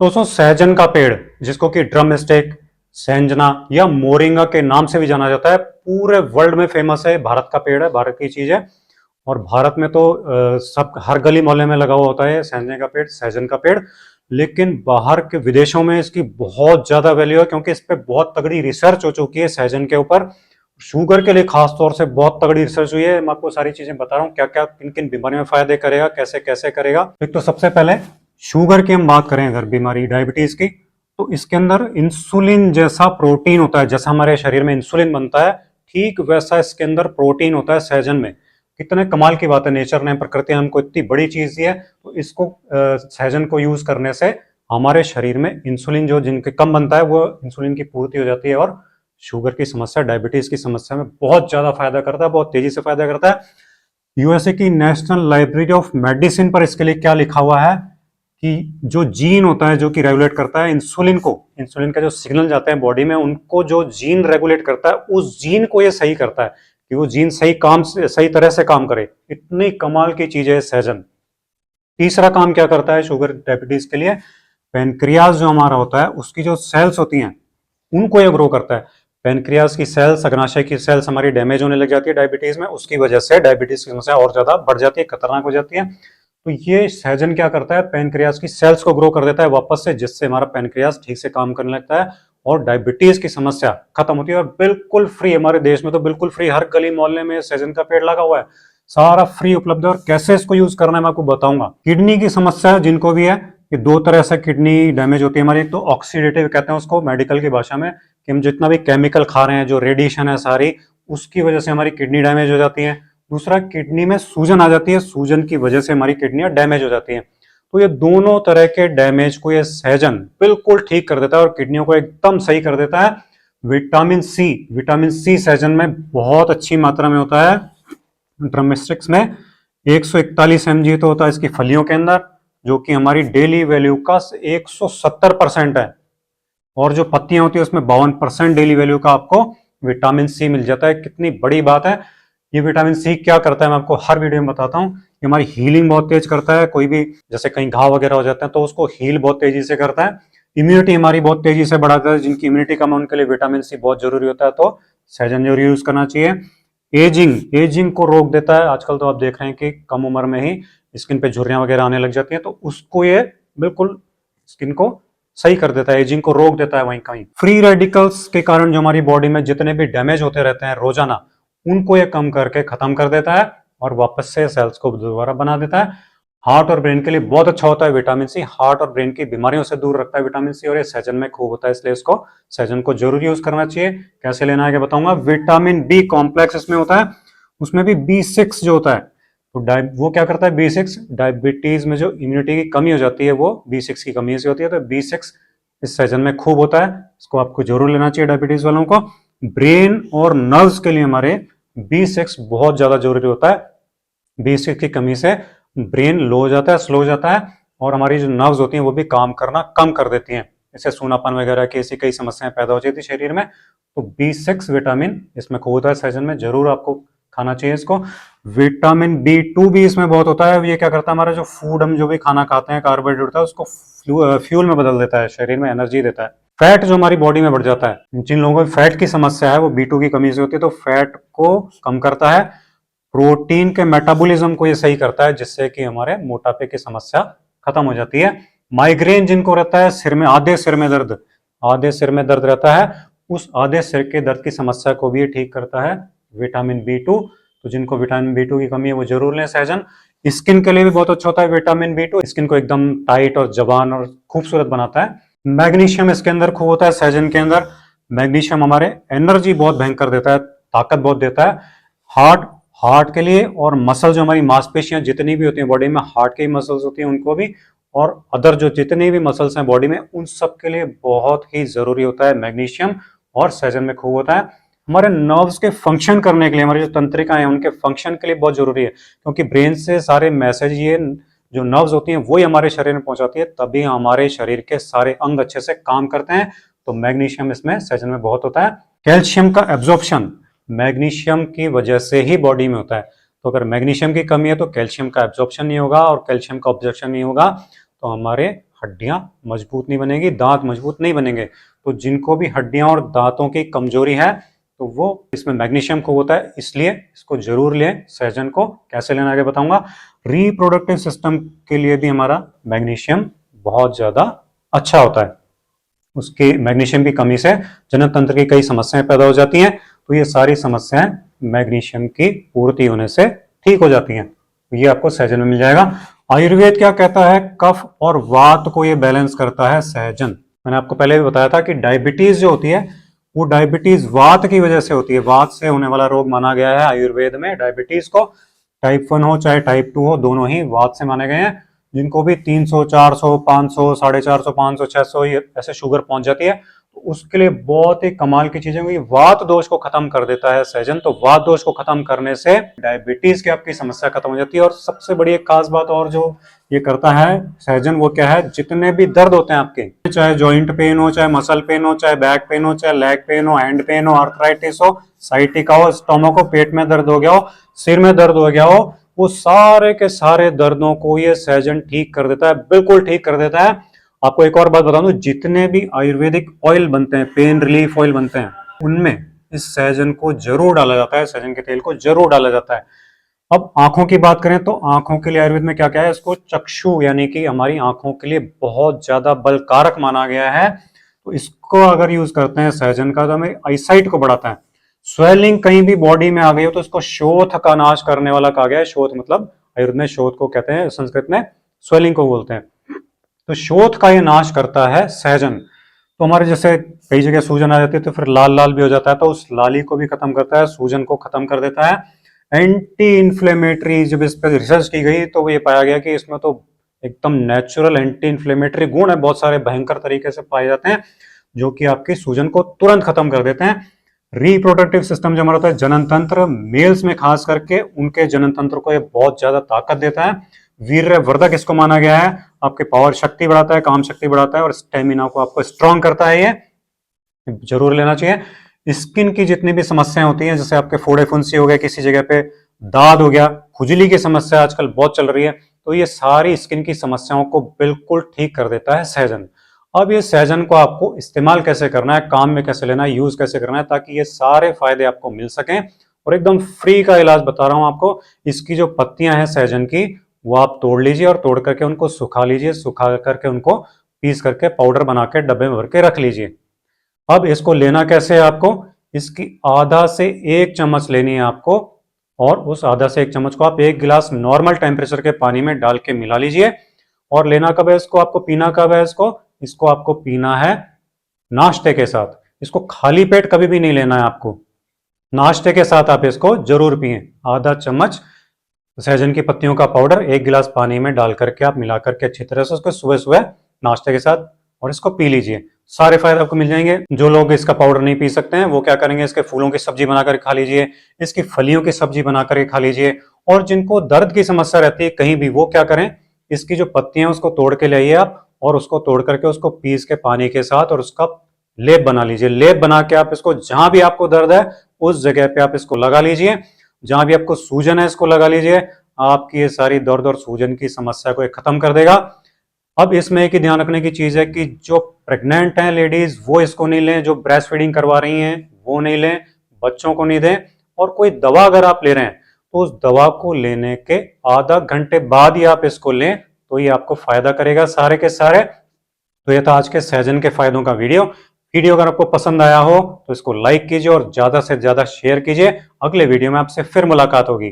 दोस्तों सहजन का पेड़ जिसको कि ड्रम स्टिक, सेंजना या मोरिंगा के नाम से भी जाना जाता है, पूरे वर्ल्ड में फेमस है। भारत का पेड़ है, भारत की चीज है। और भारत में तो सब हर गली मोहल्ले में लगा हुआ होता है सहजन का पेड़, सहजन का पेड़। लेकिन बाहर के विदेशों में इसकी बहुत ज्यादा वैल्यू है, क्योंकि इस पे बहुत तगड़ी रिसर्च हो चुकी है सहजन के ऊपर। शुगर के लिए खास तौर से बहुत तगड़ी रिसर्च हुई है। मैं आपको सारी चीजें बता रहा हूँ, क्या क्या किन किन बीमारियों में फायदे करेगा, कैसे कैसे करेगा। एक तो सबसे पहले शुगर की हम बात करें, अगर बीमारी डायबिटीज की, तो इसके अंदर इंसुलिन जैसा प्रोटीन होता है। जैसा हमारे शरीर में इंसुलिन बनता है, ठीक वैसा इसके अंदर प्रोटीन होता है सहजन में। कितने कमाल की बात है, नेचर ने, प्रकृति ने हमको इतनी बड़ी चीज दी है। तो इसको सहजन को यूज करने से हमारे शरीर में इंसुलिन जो जिनके कम बनता है, वो इंसुलिन की पूर्ति हो जाती है और शुगर की समस्या, डायबिटीज की समस्या में बहुत ज्यादा फायदा करता है, बहुत तेजी से फायदा करता है। यूएसए की नेशनल लाइब्रेरी ऑफ मेडिसिन पर इसके लिए क्या लिखा हुआ है कि जो जीन होता है जो कि रेगुलेट करता है इंसुलिन को, इंसुलिन का जो सिग्नल जाते हैं बॉडी में, उनको जो जीन रेगुलेट करता है, उस जीन को ये सही करता है कि वो जीन सही तरह से काम करे। इतनी कमाल की चीज है सहजन। तीसरा काम क्या करता है शुगर डायबिटीज के लिए, पेनक्रियाज जो हमारा होता है उसकी जो सेल्स होती हैं उनको ये ग्रो करता है। पेनक्रियाज की सेल्स, अग्नाशय की सेल्स हमारी डैमेज होने लग जाती है डायबिटीज में, उसकी वजह से डायबिटीज की समस्या और ज्यादा बढ़ जाती है, खतरनाक हो जाती है। तो ये सहजन क्या करता है, पेनक्रियाज की सेल्स को ग्रो कर देता है वापस से, जिससे हमारा पेनक्रियाज ठीक से काम करने लगता है और डायबिटीज की समस्या खत्म होती है। और बिल्कुल फ्री, हमारे देश में तो बिल्कुल फ्री, हर गली मोहल्ले में सहजन का पेड़ लगा हुआ है, सारा फ्री उपलब्ध है। और कैसे इसको यूज करना है मैं आपको बताऊंगा। किडनी की समस्या जिनको भी है, ये दो तरह से किडनी डैमेज होती है हमारी। एक तो ऑक्सीडेटिव कहते हैं उसको मेडिकल की भाषा में, कि हम जितना भी केमिकल खा रहे हैं, जो रेडिएशन है सारी, उसकी वजह से हमारी किडनी डैमेज हो जाती है। दूसरा, किडनी में सूजन आ जाती है, सूजन की वजह से हमारी किडनियां डैमेज हो जाती हैं। तो ये दोनों तरह के डैमेज को ये सहजन बिल्कुल ठीक कर देता है और किडनियों को एकदम सही कर देता है। विटामिन सी सहजन में बहुत अच्छी मात्रा में होता है। ड्रमस्टिक्स में 141 mg तो होता है इसकी फलियों के अंदर, जो कि हमारी डेली वैल्यू का 170% है। और जो पत्तियां होती है उसमें 52% डेली वैल्यू का आपको विटामिन सी मिल जाता है। कितनी बड़ी बात है। ये विटामिन सी क्या करता है मैं आपको हर वीडियो में बताता हूँ। ये हमारी हीलिंग बहुत तेज करता है, कोई भी जैसे कहीं घाव वगैरह हो जाते हैं तो उसको हील बहुत तेजी से करता है। इम्यूनिटी हमारी बहुत तेजी से बढ़ाता है, जिनकी इम्यूनिटी कम है उनके लिए विटामिन सी बहुत जरूरी होता है, तो सहजन जरूर यूज करना चाहिए। एजिंग को रोक देता है। आजकल तो आप देख रहे हैं कि कम उम्र में ही स्किन पे झुर्रियां वगैरह आने लग जाती हैं, तो उसको ये बिल्कुल स्किन को सही कर देता है, एजिंग को रोक देता है। वहीं कहीं फ्री रेडिकल्स के कारण जो हमारी बॉडी में जितने भी डैमेज होते रहते हैं रोजाना, उनको ये कम करके खत्म कर देता है और वापस से सेल्स को दोबारा बना देता है। हार्ट और ब्रेन के लिए बहुत अच्छा होता है विटामिन सी, हार्ट और ब्रेन की बीमारियों से दूर रखता है विटामिन सी, और ये सहजन में खूब होता है, इसलिए इसको सहजन को जरूर यूज करना चाहिए। कैसे लेना है क्या बताऊंगा। विटामिन बी कॉम्प्लेक्स इसमें होता है, उसमें भी B6 जो होता है, तो वो क्या करता है, B6 डायबिटीज में जो इम्यूनिटी की कमी हो जाती है वो B6 की कमी से होती है, तो B6 इस सहजन में खूब होता है, इसको आपको जरूर लेना चाहिए डायबिटीज वालों को। ब्रेन और नर्व्स के लिए हमारे B6 बहुत ज्यादा जरूरी होता है। B6 की कमी से ब्रेन लो हो जाता है, स्लो हो जाता है, और हमारी जो नर्व्स होती हैं वो भी काम करना कम कर देती हैं, इससे सूनापन वगैरह की ऐसी कई समस्याएं पैदा हो जाती है शरीर में। तो B6 विटामिन इसमें खूब होता है सहजन में, जरूर आपको खाना चाहिए इसको। विटामिन B2 भी इसमें बहुत होता है। ये क्या करता है, हमारा जो फूड, हम जो भी खाना खाते हैं, कार्बोहाइड्रेट होता है, उसको फ्यूल में बदल देता है, शरीर में एनर्जी देता है। फैट जो हमारी बॉडी में बढ़ जाता है, जिन लोगों को फैट की समस्या है वो B2 की कमी से होती है, तो फैट को कम करता है। प्रोटीन के मेटाबॉलिज्म को ये सही करता है, जिससे कि हमारे मोटापे की समस्या खत्म हो जाती है। माइग्रेन जिनको रहता है, सिर में आधे सिर में दर्द रहता है, उस आधे सिर के दर्द की समस्या को भी ठीक करता है विटामिन B2। तो जिनको विटामिन B2 की कमी है वो जरूर लें सहजन। स्किन के लिए भी बहुत अच्छा होता है विटामिन B2, स्किन को एकदम टाइट और जवान और खूबसूरत बनाता है। मैग्नीशियम इसके अंदर खूब होता है सहजन के अंदर। मैग्नीशियम हमारे एनर्जी बहुत भयंकर देता है, ताकत बहुत देता है। हार्ट के लिए, और मसल जो हमारी मांसपेशियां जितनी भी होती हैं बॉडी में, हार्ट की मसल्स होती हैं उनको भी, और अदर जो जितनी भी मसल्स हैं बॉडी में, उन सब के लिए बहुत ही जरूरी होता है मैग्नीशियम, और सहजन में खूब होता है। हमारे नर्व्स के फंक्शन करने के लिए, हमारी जो तंत्रिकाएं हैं उनके फंक्शन के लिए बहुत जरूरी है, क्योंकि ब्रेन से सारे मैसेज ये जो नर्व्स होती हैं वही हमारे शरीर में पहुंचाती है, तभी हमारे शरीर के सारे अंग अच्छे से काम करते हैं। तो मैग्नीशियम इसमें सहजन में बहुत होता है। कैल्शियम का एब्जॉर्प्शन मैग्नीशियम की वजह से ही बॉडी में होता है, तो अगर मैग्नीशियम की कमी है तो कैल्शियम का एब्जॉर्प्शन नहीं होगा, और कैल्शियम का ऑब्जॉर्प्शन नहीं होगा तो हमारे हड्डियां मजबूत नहीं बनेगी, दांत मजबूत नहीं बनेंगे। तो जिनको भी हड्डियां और दांतों की कमजोरी है तो वो इसमें मैग्नीशियम खूब होता है, इसलिए इसको जरूर लें। सहजन को कैसे लेना आगे बताऊंगा। रिप्रोडक्टिव सिस्टम के लिए भी हमारा मैग्नीशियम बहुत ज्यादा अच्छा होता है। उसके मैग्नीशियम की कमी से जनन तंत्र की कई समस्याएं पैदा हो जाती हैं, तो ये सारी समस्याएं मैग्नीशियम की पूर्ति होने से ठीक हो जाती हैं। तो ये आपको सहजन में मिल जाएगा। आयुर्वेद क्या कहता है, कफ और वात को ये बैलेंस करता है सहजन। मैंने आपको पहले भी बताया था कि डायबिटीज जो होती है वो डायबिटीज वात की वजह से होती है। वात से होने वाला रोग माना गया है आयुर्वेद में डायबिटीज को। टाइप 1 हो चाहे टाइप 2 हो, दोनों ही वात से माने गए हैं। जिनको भी 300, 400, 500, 450, 500, 600 ये ऐसे शुगर पहुंच जाती है, तो उसके लिए बहुत ही कमाल की चीजें हुई। वात दोष को खत्म कर देता है सहजन। तो वात दोष को खत्म करने से डायबिटीज की आपकी समस्या खत्म हो जाती है। और सबसे बड़ी एक खास बात और जो ये करता है सहजन, वो क्या है, जितने भी दर्द होते हैं आपके, चाहे जॉइंट पेन हो, चाहे मसल पेन हो, चाहे बैक पेन हो, चाहे लेग पेन हो, हैंड पेन हो, आर्थराइटिस हो, साइटिका हो, स्टोमक हो, पेट में दर्द हो गया हो, सिर में दर्द हो गया हो, वो सारे के सारे दर्दों को ये सहजन ठीक कर देता है, बिल्कुल ठीक कर देता है। आपको एक और बात बता दूं, जितने भी आयुर्वेदिक ऑयल बनते हैं, पेन रिलीफ ऑयल बनते हैं, उनमें इस सहजन को जरूर डाला जाता है, सहजन के तेल को जरूर डाला जाता है। अब आंखों की बात करें तो आंखों के लिए आयुर्वेद में क्या क्या है, इसको चक्षु यानी कि हमारी आंखों के लिए बहुत ज्यादा बलकारक माना गया है। तो इसको अगर यूज करते हैं सहजन का, तो हमें आईसाइट को बढ़ाता है। स्वेलिंग कहीं भी बॉडी में आ गई हो तो इसको शोथ का नाश करने वाला कहा गया है। शोथ मतलब आयुर्वेद में शोथ को कहते हैं, संस्कृत में स्वेलिंग को बोलते हैं। तो शोथ का ये नाश करता है सहजन। तो हमारे जैसे कई जगह सूजन आ जाती है तो फिर लाल लाल भी हो जाता है, तो उस लाली को भी खत्म करता है, सूजन को खत्म कर देता है। एंटी इन्फ्लेमेटरी जब इस पर रिसर्च की गई तो ये पाया गया कि इसमें तो एकदम नेचुरल एंटी इन्फ्लेमेटरी गुण है, बहुत सारे भयंकर तरीके से पाए जाते हैं जो कि आपकी सूजन को तुरंत खत्म कर देते हैं। रिप्रोडक्टिव सिस्टम जो हमारा होता है, जनन तंत्र, मेल्स में खास करके उनके जनन तंत्र को ये बहुत ज्यादा ताकत देता है। वीर्यवर्धक इसको माना गया है, आपके पावर शक्ति बढ़ाता है, काम शक्ति बढ़ाता है और स्टेमिना को आपको स्ट्रॉन्ग करता है। ये जरूर लेना चाहिए। स्किन की जितनी भी समस्याएं होती हैं, जैसे आपके फोड़े फुंसी हो गए, किसी जगह पे दाद हो गया, खुजली की समस्या आजकल बहुत चल रही है, तो ये सारी स्किन की समस्याओं को बिल्कुल ठीक कर देता है सहजन। अब ये सहजन को आपको इस्तेमाल कैसे करना है, काम में कैसे लेना है, यूज कैसे करना है, ताकि ये सारे फायदे आपको मिल सकें। और एकदम फ्री का इलाज बता रहा हूं आपको। इसकी जो पत्तियां हैं सहजन की, वो आप तोड़ लीजिए और तोड़ करके उनको सुखा लीजिए, सुखा करके उनको पीस करके पाउडर बना के डब्बे में भर के रख लीजिए। अब इसको लेना कैसे है आपको, इसकी आधा से 1 चम्मच लेनी है आपको, और उस आधा से 1 चम्मच को आप 1 गिलास नॉर्मल टेम्परेचर के पानी में डाल के मिला लीजिए। और लेना कब है इसको, आपको पीना कब है इसको आपको पीना है नाश्ते के साथ। इसको खाली पेट कभी भी नहीं लेना है आपको, नाश्ते के साथ आप इसको जरूर पिएं। आधा चम्मच सहजन की पत्तियों का पाउडर 1 गिलास पानी में डाल करके आप मिला करके अच्छी तरह से उसको सुबह सुबह नाश्ते के साथ और इसको पी लीजिए। सारे फायदे आपको मिल जाएंगे। जो लोग इसका पाउडर नहीं पी सकते हैं वो क्या करेंगे, इसके फूलों की सब्जी बनाकर खा लीजिए, इसकी फलियों की सब्जी बनाकर खा लीजिए। और जिनको दर्द की समस्या रहती है कहीं भी, वो क्या करें, इसकी जो पत्तियां उसको तोड़ के लाइए आप, और उसको तोड़ करके उसको पीस के पानी के साथ और उसका लेप बना लीजिए। लेप बना के आप इसको जहां भी आपको दर्द है उस जगह पे आप इसको लगा लीजिए, जहां भी आपको सूजन है इसको लगा लीजिए। आपकी ये सारी दर्द और सूजन की समस्या को खत्म कर देगा। अब इसमें एक ही ध्यान रखने की चीज है कि जो प्रेग्नेंट हैं लेडीज वो इसको नहीं लें, जो ब्रेस्ट फीडिंग करवा रही हैं वो नहीं लें, बच्चों को नहीं दें। और कोई दवा अगर आप ले रहे हैं तो उस दवा को लेने के आधा घंटे बाद ही आप इसको लें, तो ये आपको फायदा करेगा सारे के सारे। तो ये था आज के सहजन के फायदों का वीडियो अगर आपको पसंद आया हो तो इसको लाइक कीजिए और ज्यादा से ज्यादा शेयर कीजिए। अगले वीडियो में आपसे फिर मुलाकात होगी।